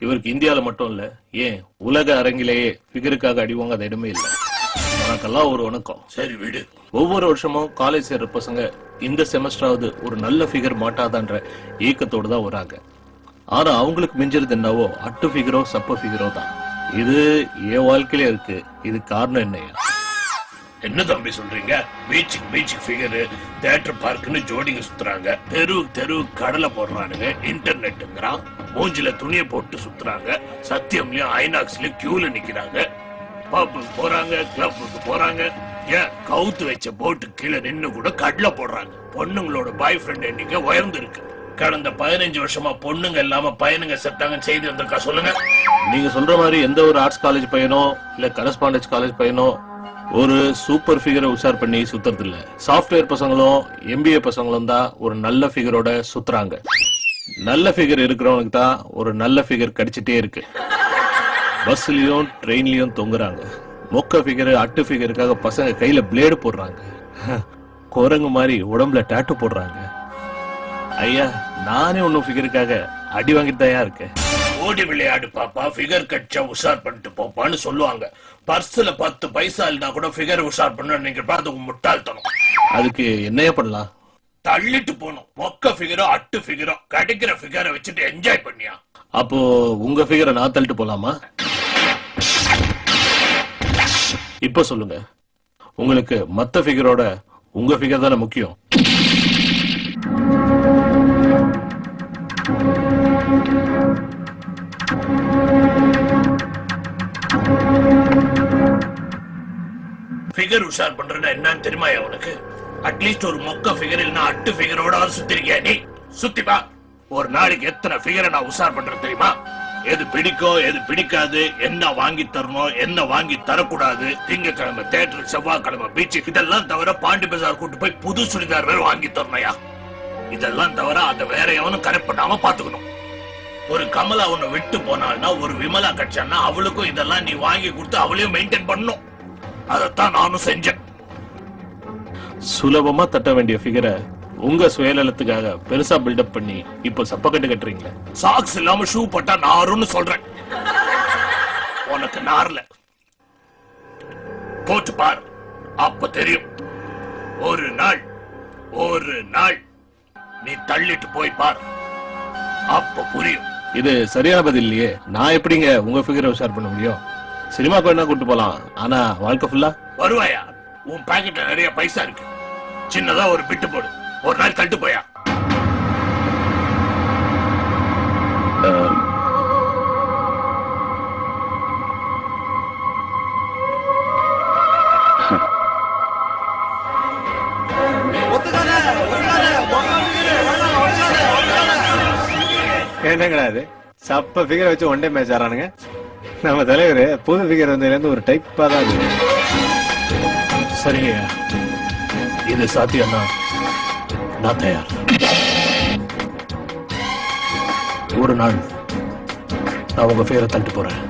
இவருக்கு இந்தியால மட்டும் இல்ல, ஏன் உலக அரங்கிலேயே ஃபிகருக்காக அடிவாங்காத இடமே இல்ல. உனக்கெல்லாம் ஒரு வணக்கம். சரி விடு. ஒவ்வொரு வருஷமும் காலேஜ் சேர்ற பசங்க இந்த செமஸ்டராவது ஒரு நல்ல ஃபிகர் மாட்டாதான்ற ஏக்கத்தோடு தான் வராங்க. ஆனா அவங்களுக்கு மிஞ்சறது என்னவோ அட்டு ஃபிகரோ சப்ப ஃபிகரோ தான். இது என் வாழ்க்கையில இருக்கு. இது காரணம் என்னையா? என்ன தம்பி சொல்றீங்க? பீச்சுக்கு ஃபிகர், தியேட்டர் பார்க்னு ஜோடிங்க சுத்துறாங்க, தெரு கடலை போடுறானுங்க, இன்டர்நெட்டுங்கிறான், மூஞ்சில துணியை போட்டு சுத்துறாங்க, சத்தியம்லயும் ஐநாக்ஸ்லயும் கியூல நிக்கிறாங்க, பப்புக்கு போறாங்க, கிளப்புக்கு போறாங்க, ஏன் கவுத்து வச்ச போட்டு கீழே நின்னு கூட கடலை போடுறாங்க. பொண்ணுங்களோட பாய் ஃப்ரெண்ட் எண்ணிக்கை உயர்ந்து இருக்கு. கடந்த 15 வருஷமா பொண்ணுங்க இல்லாம பையனுங்க செத்தாங்கன்னு செய்தி வந்திருக்கா சொல்லுங்க. நீங்க சொல்ற மாதிரி எந்த ஒரு ஆர்ட்ஸ் காலேஜ் பையனோ இல்ல கரஸ்பாண்டன்ஸ் காலேஜ் பையனோ ஒரு சூப்பர் ஃபிகரை உஷார் பண்ணி சுத்துறது இல்ல. சாஃப்ட்வேர் பசங்களும் எம்பிஏ பசங்களும் தான் ஒரு நல்ல ஃபிகரோட சுத்துறாங்க. நல்ல ஃபிகர் இருக்கிறவனுக்கு தான் ஒரு நல்ல ஃபிகர் கிடைச்சிட்டே இருக்கு. பஸ்லயும் ட்ரெயின்லயும் தொங்குறாங்க. மொக்க ஃபிகர் அட்டு ஃபிகருக்காக பசங்க கையில பிளேடு போடுறாங்க, குரங்கு மாதிரி உடம்புல டாட்டு போடுறாங்க. ஐயா, நானே ஒன்னும் ஃபிகருக்காக அடி வாங்கிட்டு தான் இருக்கேன். ஓடி விளையாடு பாப்பா, ஃபிகர் கட்சா உஷார் பண்ணிட்டு போப்பான்னு சொல்லுவாங்க. பர்ஸ்ல 10 பைசா இல்லனா கூட ஃபிகர் உஷார் பண்ண நீங்க பார்த்து முட்டாள்தனம். அதுக்கு என்னையா பண்ணலாம்? தள்ளிட்டு போகணும். மொக்க ஃபிகரோ அட்டு ஃபிகரோ கிடைக்கிற ஃபிகரை வச்சுட்டு என்ஜாய் பண்ணியா? அப்போ உங்க ஃபிகரை நான் தள்ளிட்டு போலாமா? இப்ப சொல்லுங்க, உங்களுக்கு மத்த ஃபிகரோட உங்க ஃபிகர் தானே முக்கியம்? ஃபிகர் உஷார் பண்றேன்னா என்னன்னு தெரியுமா உனக்கு? அட்லீஸ்ட் ஒரு மொக்க ஃபிகர் இல்லனா அட்டு ஃபிகரோட சுத்திருக்கியா நீ? சுத்திப்பா. ஒரு நாளைக்கு எத்தனை ஃபிகரை நான் உஷார் பண்றேன் தெரியுமா? எது பிடிக்கும் எது பிடிக்காது, என்ன வாங்கி தரணும் என்ன வாங்கி தரக்கூடாது, திங்கக்கிழமை தியேட்டர், செவ்வாய்க்கிழமை பீச், இதெல்லாம் தவிர பாண்டி பஜார் கூட்டு போய் புது சுடிதார் வேற வாங்கி தரணையா? இதெல்லாம் தவிர அதை வேற எவனும் கரெக்ட் பண்ணாம பாத்துக்கணும். ஒரு கமலா உன்னை விட்டு போனால்னா ஒரு விமலா கட்சான்னா அவளுக்கும் இதெல்லாம் நீ வாங்கி கொடுத்து அவளையும் மெயின்டைன் பண்ணணும். அதத்தான் நானும் செஞ்சேன். சுலபமா தட்ட வேண்டிய ஃபிகரை உங்க சுயநலத்துக்காக பெருசா பில்டப் பண்ணி இப்ப சப்பக்கட்டு கட்டுறீங்களே. சாக்ஸ் இல்லாம ஷூ போட்டா நாருன்னு சொல்றேன். உனக்கு நார்ல போட்டு பாரு, அப்ப தெரியும். ஒரு நாள் நீ தள்ளிட்டு போய் பாரு, அப்ப புரியும். இது சரியான பதில் இல்லையே. நான் எப்படிங்க உங்க ஃபிகரை உஷார் பண்ண முடியும்? சினிமாக்கு வேணா கூட்டு போலாம், ஆனா வாழ்க்கை ஃபுல்லா வருவாயா? உன் பாக்கெட்ல நிறைய பைசா இருக்கு, சின்னதா ஒரு பிட்டு போடு, ஒரு நாள் தட்டு போயா. என்னங்கடா அது சப்ப ஃபிகரை வச்சு ஒன் டே மேட்ச் ஆறானுங்க. நம்ம தலைவர் புது ஃபிகர் வந்ததுலேருந்து ஒரு டைப்பா தான் இருக்கு. சரிங்க, இது சாத்தியம்னா நான் தயார். ஒரு நாள் நான் உங்க பேரை தட்டு போறேன்.